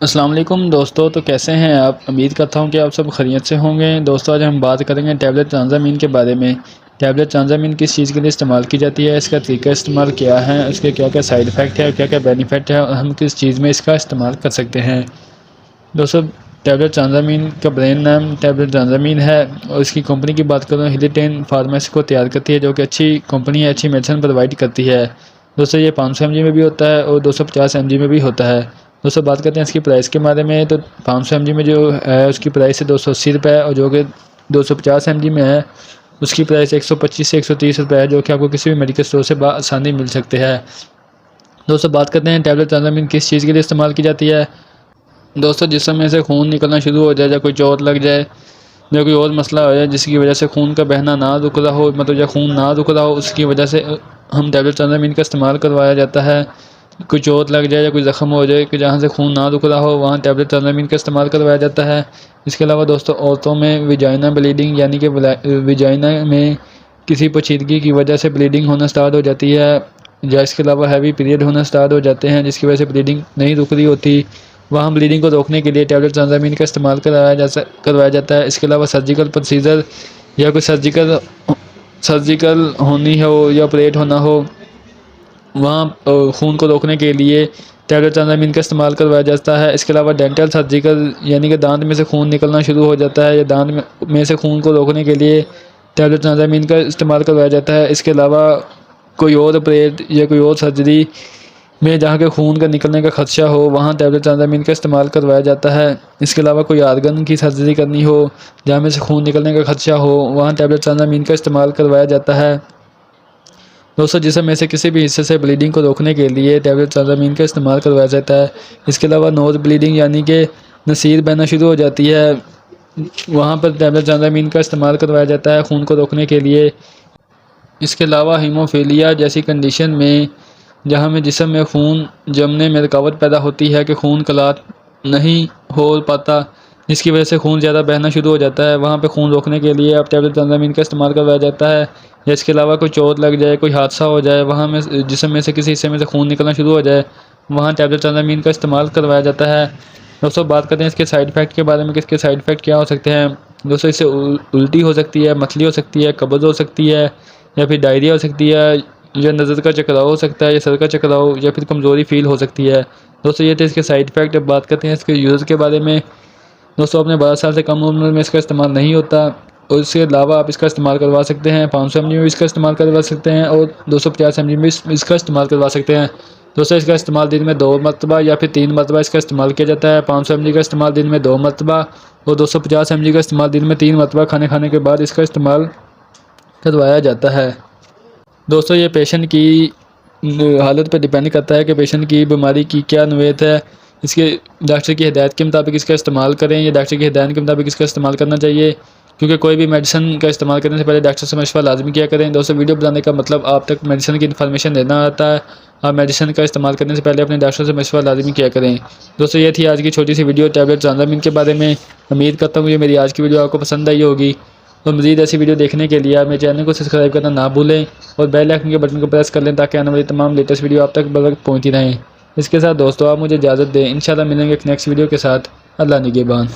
السلام علیکم دوستو، تو کیسے ہیں آپ؟ امید کرتا ہوں کہ آپ سب خیریت سے ہوں گے۔ دوستو آج ہم بات کریں گے ٹیبلٹ ٹرانزامین کے بارے میں۔ ٹیبلٹ ٹرانزامین کس چیز کے لیے استعمال کی جاتی ہے، اس کا طریقہ استعمال کیا ہے، اس کے کیا کیا سائیڈ افیکٹ ہے، کیا کیا بینیفٹ ہے، اور ہم کس چیز میں اس کا استعمال کر سکتے ہیں۔ دوستو ٹیبلٹ ٹرانزامین کا برینڈ نام ٹیبلٹ ٹرانزامین ہے، اور اس کی کمپنی کی بات کروں ہیلیٹین فارمیسی کو تیار کرتی ہے، جو کہ اچھی کمپنی ہے، اچھی میڈیسن پرووائڈ کرتی ہے۔ دوستو یہ 500 mg میں بھی ہوتا ہے اور 250 mg میں بھی ہوتا ہے۔ دوستو بات کرتے ہیں اس کی پرائس کے بارے میں، تو 500 mg میں جو ہے اس کی پرائس ہے 280 روپے، اور جو کہ 250 mg میں ہے اس کی پرائس 125 سے 130 روپے ہے، جو کہ آپ کو کسی بھی میڈیکل اسٹور سے بآسانی مل سکتے ہیں۔ دوستو بات کرتے ہیں ٹیبلٹ ٹرانزامین کس چیز کے لیے استعمال کی جاتی ہے۔ دوستو جسم میں سے خون نکلنا شروع ہو جائے، یا کوئی چوٹ لگ جائے، یا کوئی اور مسئلہ ہو جائے جس کی وجہ سے خون کا بہنا نہ رک رہا ہو، مطلب یا خون نہ رک رہا ہو، اس کی وجہ سے ہم ٹیبلٹ ٹرانزامین کا استعمال کروایا جاتا ہے۔ کوئی چوٹ لگ جائے یا کوئی زخم ہو جائے کہ جہاں سے خون نہ رک رہا ہو، وہاں ٹیبلٹ ٹرانزامین کا استعمال کروایا جاتا ہے۔ اس کے علاوہ دوستو عورتوں میں ویجائنا بلیڈنگ، یعنی کہ ویجائنا میں کسی پیچیدگی کی وجہ سے بلیڈنگ ہونا سٹارٹ ہو جاتی ہے، یا اس کے علاوہ ہیوی پیریڈ ہونا سٹارٹ ہو جاتے ہیں جس کی وجہ سے بلیڈنگ نہیں رک رہی ہوتی، وہاں بلیڈنگ کو روکنے کے لیے ٹیبلٹ ٹرانزامین کا استعمال کروایا جاتا ہے۔ اس کے علاوہ سرجیکل پروسیجر یا کوئی سرجیکل ہونی ہو یا آپریٹ ہونا ہو، وہاں خون کو روکنے کے لیے ٹیبلٹ ٹرانزامین کا استعمال کروایا جاتا ہے۔ اس کے علاوہ ڈینٹل سرجیکل، یعنی کہ دانت میں سے خون نکلنا شروع ہو جاتا ہے، یا دانت میں سے خون کو روکنے کے لیے ٹیبلٹ ٹرانزامین کا استعمال کروایا جاتا ہے۔ اس کے علاوہ کوئی اور آپریٹ یا کوئی اور سرجری میں جہاں کے خون کا نکلنے کا خدشہ ہو، وہاں ٹیبلٹ ٹرانزامین کا استعمال کروایا جاتا ہے۔ اس کے علاوہ کوئی آرگن کی سرجری کرنی ہو جہاں میں سے خون نکلنے کا خدشہ ہو، وہاں ٹیبلٹ ٹرانزامین کا استعمال کروایا جاتا ہے۔ دوستو جسم میں سے کسی بھی حصے سے بلیڈنگ کو روکنے کے لیے ٹیبلٹ ٹرانزامین کا استعمال کروایا جاتا ہے۔ اس کے علاوہ نوز بلیڈنگ، یعنی کہ نصیر بہنا شروع ہو جاتی ہے، وہاں پر ٹیبلٹ ٹرانزامین کا استعمال کروایا جاتا ہے خون کو روکنے کے لیے۔ اس کے علاوہ ہیموفیلیا جیسی کنڈیشن میں جہاں میں جسم میں خون جمنے میں رکاوٹ پیدا ہوتی ہے کہ خون کلات نہیں ہو پاتا، جس کی وجہ سے خون زیادہ بہنا شروع ہو جاتا ہے، وہاں پہ خون روکنے کے لیے اب ٹیبلٹ ٹرانزامین کا استعمال کروایا جاتا ہے۔ یا اس کے علاوہ کوئی چوٹ لگ جائے، کوئی حادثہ ہو جائے، وہاں میں جسم میں سے کسی حصے میں سے خون نکلنا شروع ہو جائے، وہاں ٹیبلٹ ٹرانزامین کا استعمال کروایا جاتا ہے۔ دوستو بات کرتے ہیں اس کے سائیڈ افیکٹ کے بارے میں کہ اس کے سائیڈ افیکٹ کیا ہو سکتے ہیں۔ دوستو اس سے الٹی ہو سکتی ہے، متلی ہو سکتی ہے، قبض ہو سکتی ہے، یا پھر ڈائریا ہو سکتی ہے، یا نظر کا چکراؤ ہو سکتا ہے، یا سر کا چکراؤ، یا پھر کمزوری فیل ہو سکتی ہے۔ دوستو یہ تھے اس کے سائیڈ افیکٹ۔ اب بات کرتے ہیں اس کے یوز کے بارے میں۔ دوستو اپنے 12 سال سے کم عمر میں اس کا استعمال نہیں ہوتا، اور اس کے علاوہ آپ اس کا استعمال کروا سکتے ہیں۔ 500 mg میں اس کا استعمال کروا سکتے ہیں، اور 250 mg میں اس کا استعمال کروا سکتے ہیں۔ دوستو اس کا استعمال دن میں 2 مرتبہ یا پھر 3 مرتبہ اس کا استعمال کیا جاتا ہے۔ 500 mg کا استعمال دن میں 2 مرتبہ، اور 250 mg کا استعمال دن میں 3 مرتبہ کھانے کے بعد اس کا استعمال کروایا جاتا ہے۔ دوستو یہ پیشنٹ کی حالت پہ ڈیپینڈ کرتا ہے کہ پیشنٹ کی بیماری کی کیا نوعیت ہے، اس کے ڈاکٹر کی ہدایت کے مطابق اس کا استعمال کریں، یا ڈاکٹر کی ہدایت کے مطابق اس کا استعمال کرنا چاہیے، کیونکہ کوئی بھی میڈیسن کا استعمال کرنے سے پہلے ڈاکٹر سے مشورہ لازمی کیا کریں۔ دوستو ویڈیو بنانے کا مطلب آپ تک میڈیسن کی انفارمیشن دینا آتا ہے، آپ میڈیسن کا استعمال کرنے سے پہلے اپنے ڈاکٹر سے مشورہ لازمی کیا کریں۔ دوستو یہ تھی آج کی چھوٹی سی ویڈیو ٹیبلٹ ٹرانزامین کے بارے میں۔ امید کرتا ہوں یہ میری آج کی ویڈیو آپ کو پسند آئی ہوگی، اور مزید ایسی ویڈیو دیکھنے کے لیے آپ میرے چینل کو سبسکرائب کرنا نہ بھولیں، اور بیل آئکن کے بٹن کو پریس کر لیں تاکہ آنے والی تمام لیٹسٹ ویڈیو آپ تک بوقت پہنچتی رہیں۔ اس کے ساتھ دوستو آپ مجھے اجازت دیں، انشاءاللہ ملیں گے ایک نیکسٹ ویڈیو کے ساتھ۔ اللہ نگہبان۔